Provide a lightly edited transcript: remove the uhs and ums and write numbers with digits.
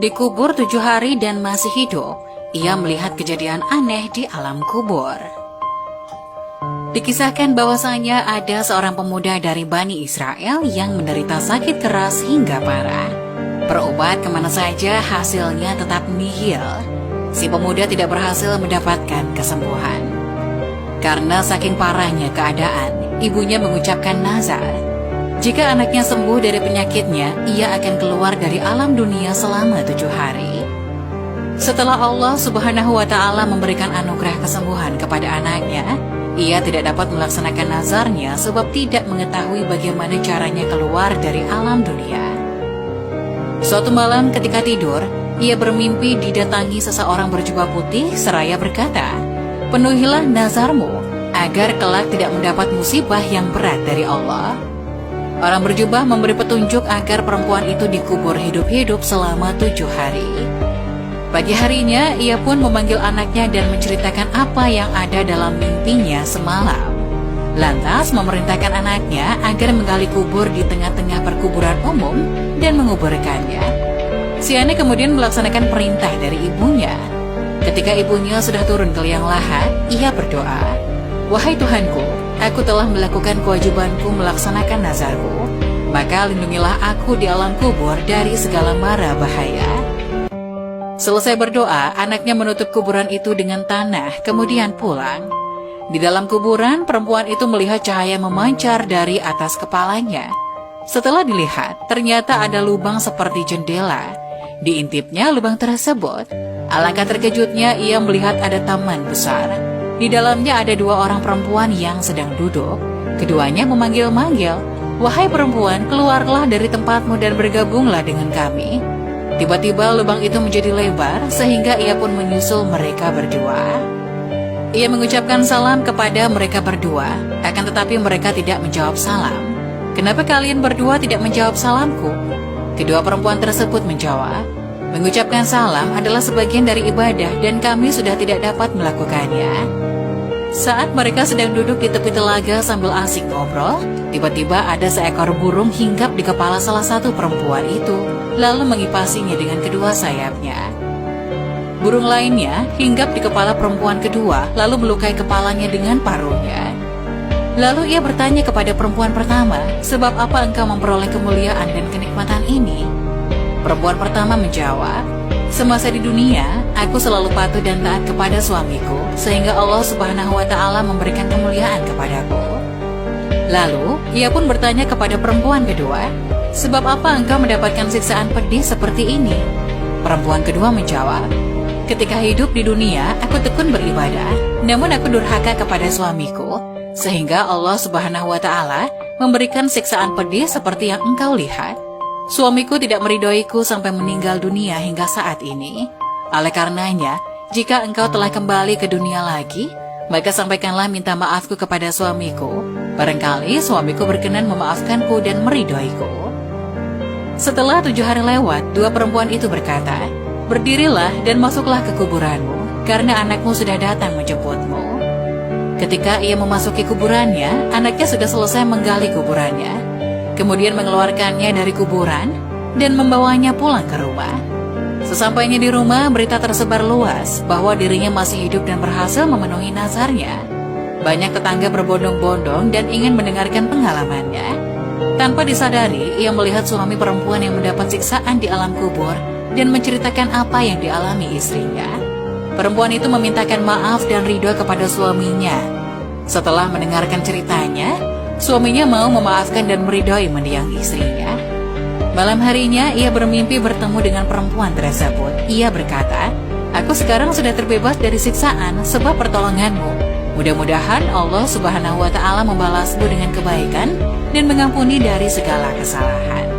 Dikubur 7 hari dan masih hidup, ia melihat kejadian aneh di alam kubur. Dikisahkan bahwasanya ada seorang pemuda dari Bani Israel yang menderita sakit keras hingga parah. Berobat kemana saja hasilnya tetap nihil. Si pemuda tidak berhasil mendapatkan kesembuhan. Karena saking parahnya keadaan, ibunya mengucapkan nazar. Jika anaknya sembuh dari penyakitnya, ia akan keluar dari alam dunia selama 7 hari. Setelah Allah Subhanahu wa Ta'ala memberikan anugerah kesembuhan kepada anaknya, ia tidak dapat melaksanakan nazarnya sebab tidak mengetahui bagaimana caranya keluar dari alam dunia. Suatu malam ketika tidur, ia bermimpi didatangi seseorang berjubah putih seraya berkata, "Penuhilah nazarmu agar kelak tidak mendapat musibah yang berat dari Allah." Orang berjubah memberi petunjuk agar perempuan itu dikubur hidup-hidup selama 7 hari. Pagi harinya, ia pun memanggil anaknya dan menceritakan apa yang ada dalam mimpinya semalam. Lantas memerintahkan anaknya agar menggali kubur di tengah-tengah perkuburan umum dan menguburkannya. Si anak kemudian melaksanakan perintah dari ibunya. Ketika ibunya sudah turun ke liang lahat, ia berdoa, "Wahai Tuhanku, aku telah melakukan kewajibanku melaksanakan nazarku, maka lindungilah aku di alam kubur dari segala mara bahaya." Selesai berdoa, anaknya menutup kuburan itu dengan tanah, kemudian pulang. Di dalam kuburan, perempuan itu melihat cahaya memancar dari atas kepalanya. Setelah dilihat, ternyata ada lubang seperti jendela. Diintipnya lubang tersebut. Alangkah terkejutnya ia melihat ada taman besar. Di dalamnya ada 2 orang perempuan yang sedang duduk. Keduanya memanggil-manggil, "Wahai perempuan, keluarlah dari tempatmu dan bergabunglah dengan kami." Tiba-tiba lubang itu menjadi lebar sehingga ia pun menyusul mereka berdua. Ia mengucapkan salam kepada mereka berdua, akan tetapi mereka tidak menjawab salam. "Kenapa kalian berdua tidak menjawab salamku?" Kedua perempuan tersebut menjawab, "Mengucapkan salam adalah sebagian dari ibadah dan kami sudah tidak dapat melakukannya." Saat mereka sedang duduk di tepi telaga sambil asik ngobrol, tiba-tiba ada seekor burung hinggap di kepala salah satu perempuan itu, lalu mengipasinya dengan kedua sayapnya. Burung lainnya hinggap di kepala perempuan kedua, lalu melukai kepalanya dengan paruhnya. Lalu ia bertanya kepada perempuan pertama, "Sebab apa engkau memperoleh kemuliaan dan kenikmatan ini?" Perempuan pertama menjawab, "Semasa di dunia, aku selalu patuh dan taat kepada suamiku, sehingga Allah Subhanahu wa Ta'ala memberikan kemuliaan kepadaku." Lalu, ia pun bertanya kepada perempuan kedua, "Sebab apa engkau mendapatkan siksaan pedih seperti ini?" Perempuan kedua menjawab, "Ketika hidup di dunia, aku tekun beribadah, namun aku durhaka kepada suamiku, sehingga Allah Subhanahu wa Ta'ala memberikan siksaan pedih seperti yang engkau lihat. Suamiku tidak meridhoiku sampai meninggal dunia hingga saat ini. Oleh karenanya, jika engkau telah kembali ke dunia lagi, maka sampaikanlah minta maafku kepada suamiku. Barangkali suamiku berkenan memaafkanku dan meridhoiku." Setelah 7 hari lewat, 2 perempuan itu berkata, "Berdirilah dan masuklah ke kuburanmu, karena anakmu sudah datang menjemputmu." Ketika ia memasuki kuburannya, anaknya sudah selesai menggali kuburannya. Kemudian mengeluarkannya dari kuburan dan membawanya pulang ke rumah. Sesampainya di rumah, berita tersebar luas bahwa dirinya masih hidup dan berhasil memenuhi nazarnya. Banyak tetangga berbondong-bondong dan ingin mendengarkan pengalamannya. Tanpa disadari, ia melihat suami perempuan yang mendapat siksaan di alam kubur dan menceritakan apa yang dialami istrinya. Perempuan itu memintakan maaf dan ridho kepada suaminya. Setelah mendengarkan ceritanya, suaminya mau memaafkan dan meridhoi mendiang istrinya. Malam harinya, ia bermimpi bertemu dengan perempuan tersebut. Ia berkata, "Aku sekarang sudah terbebas dari siksaan sebab pertolonganmu. Mudah-mudahan Allah Subhanahu wa Ta'ala membalasmu dengan kebaikan dan mengampuni dari segala kesalahan."